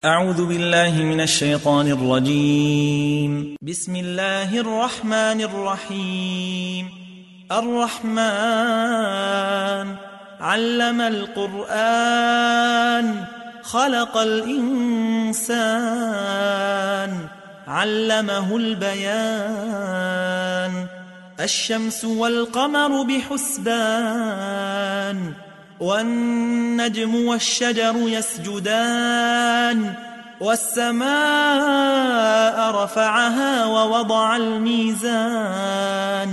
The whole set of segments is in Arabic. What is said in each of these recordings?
أعوذ بالله من الشيطان الرجيم. بسم الله الرحمن الرحيم. الرحمن علم القرآن خلق الإنسان علمه البيان. الشمس والقمر بحسبان والنجم والشجر يسجدان. والسماء رفعها ووضع الميزان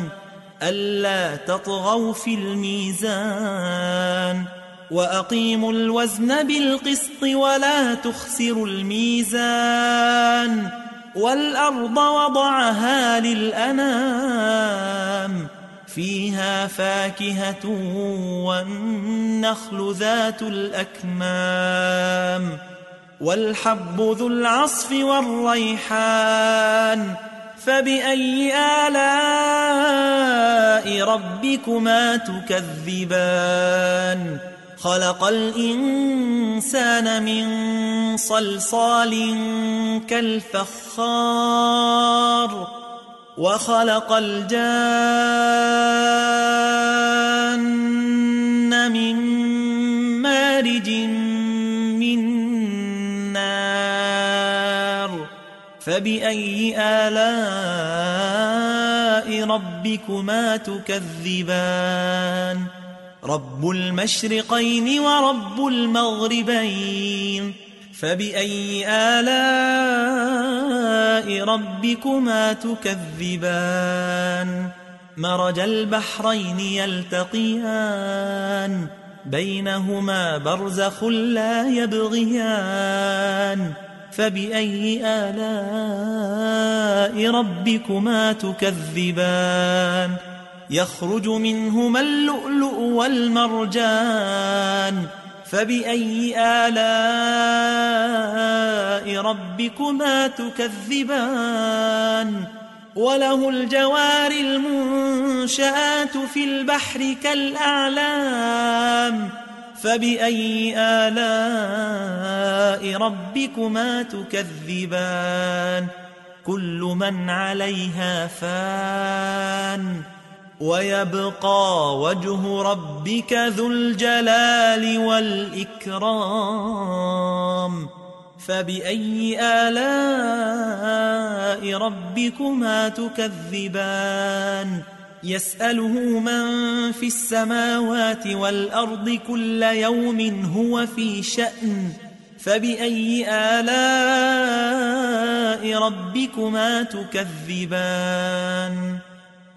ألا تطغوا في الميزان وأقيموا الوزن بالقسط ولا تخسروا الميزان. والأرض وضعها للأنام فيها فاكهة والنخل ذات الأكمام والحب ذو العصف والريحان. فبأي آلاء ربكما تكذبان؟ خلق الإنسان من صلصال كالفخار وخلق الجان من مارج من نار. فبأي آلاء ربكما تكذبان؟ رب المشرقين ورب المغربين. فبأي آلاء ربكما تكذبان؟ مرج البحرين يلتقيان بينهما برزخ لا يبغيان. فبأي آلاء ربكما تكذبان؟ يخرج منهما اللؤلؤ والمرجان. فبأي آلاء ربكما تكذبان؟ وله الجوار المنشآت في البحر كالأعلام. فبأي آلاء ربكما تكذبان؟ كل من عليها فان ويبقى وجه ربك ذو الجلال والإكرام. فبأي آلاء ربكما تكذبان؟ يسأله من في السماوات والأرض كل يوم هو في شأن. فبأي آلاء ربكما تكذبان؟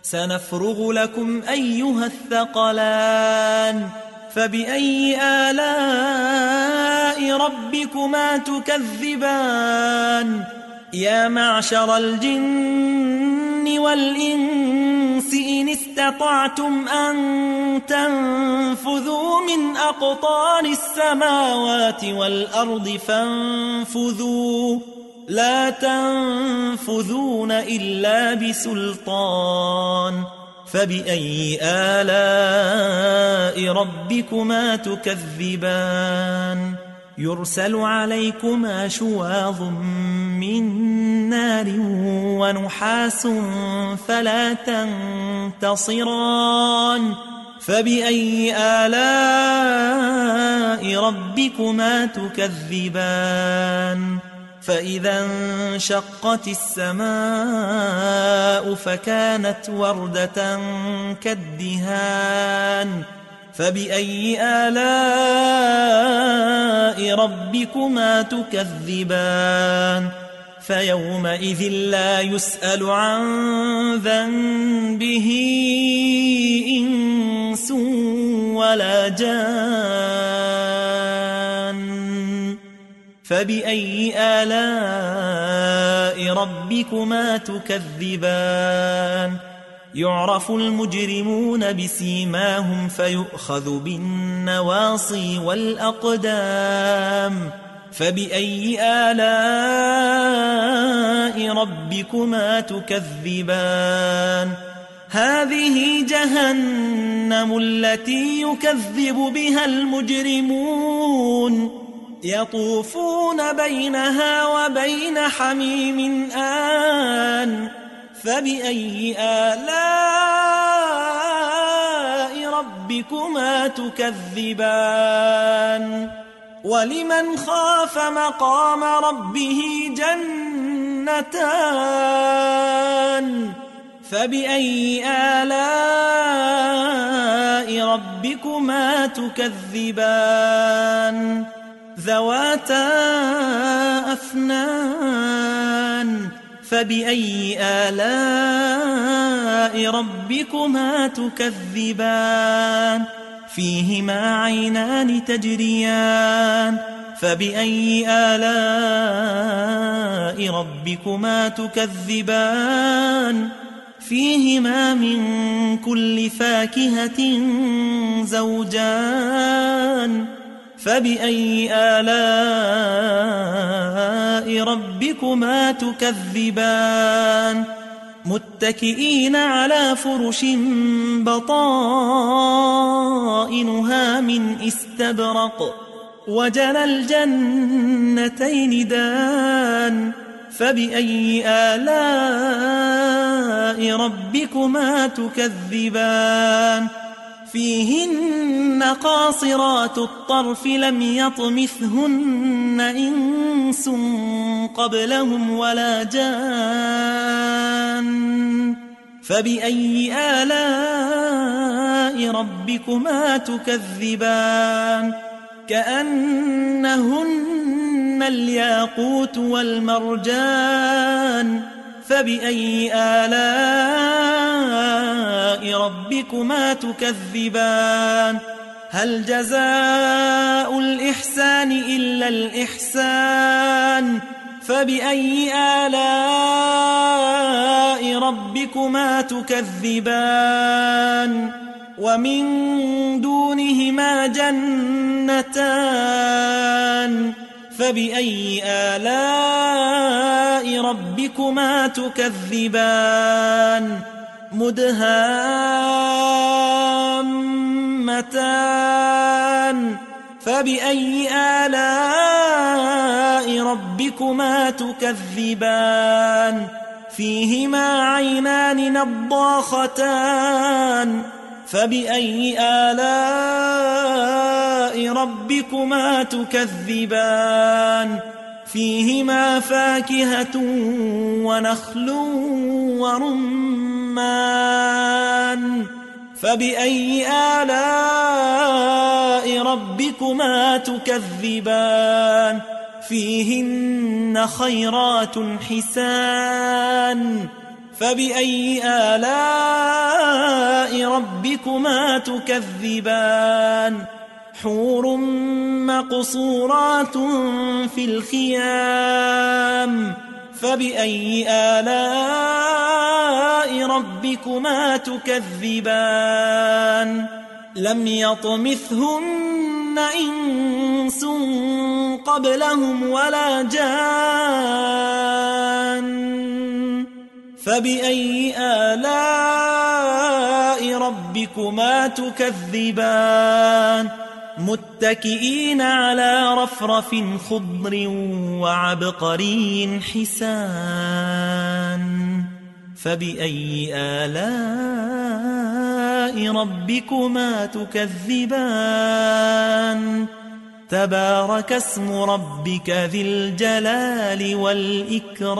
سنفرغ لكم أيها الثقلان. فبأي آلاء ربكما تكذبان؟ يا معشر الجن والإنس إن استطعتم أن تنفذوا من أقطار السماوات والأرض فانفذوا لا تنفذون إلا بسلطان. فبأي آلاء ربكما تكذبان؟ يرسل عليكما شواظ من نار ونحاس فلا تنتصران. فبأي آلاء ربكما تكذبان؟ فإذا انشقت السماء فكانت وردة كالدهان. فبأي آلاء ربكما تكذبان؟ فيومئذ لا يسأل عن ذنبه إنس ولا جان. فبأي آلاء ربكما تكذبان؟ يعرف المجرمون بسيماهم فيؤخذ بالنواصي والأقدام. فبأي آلاء ربكما تكذبان؟ هذه جهنم التي يكذب بها المجرمون يطوفون بينها وبين حميم آن فبأي آلاء ربكما تكذبان ولمن خاف مقام ربه جنتان فبأي آلاء ربكما تكذبان ذواتا أفنان فبأي آلاء ربكما تكذبان فيهما عينان تجريان فبأي آلاء ربكما تكذبان فيهما من كل فاكهة زوجان فبأي آلاء ربكما تكذبان متكئين على فرش بطائنها من استبرق وجنى الجنتين دان فبأي آلاء ربكما تكذبان فيهن قاصرات الطرف لم يطمثهن إنس قبلهم ولا جان فبأي آلاء ربكما تكذبان كأنهن الياقوت والمرجان فبأي آلاء ربكما تكذبان هل جزاء الإحسان إلا الإحسان فبأي آلاء ربكما تكذبان ومن دونهما جنتان فبأي آلاء ربكما تكذبان مدهامتان فبأي آلاء ربكما تكذبان فيهما عينان نضاختان فبأي آلاء ربكما تكذبان فيهما فاكهة ونخل ورمان فبأي آلاء ربكما تكذبان فيهن خيرات حسان فبأي آلاء ربكما تكذبان حور مقصورات في الخيام فبأي آلاء ربكما تكذبان لم يطمثهن إنس قبلهم ولا جان فبأي آلاء ربكما تكذبان متكئين على رفرف خضر وعبقري حسان فبأي آلاء ربكما تكذبان تبارك اسم ربك ذي الجلال والإكرام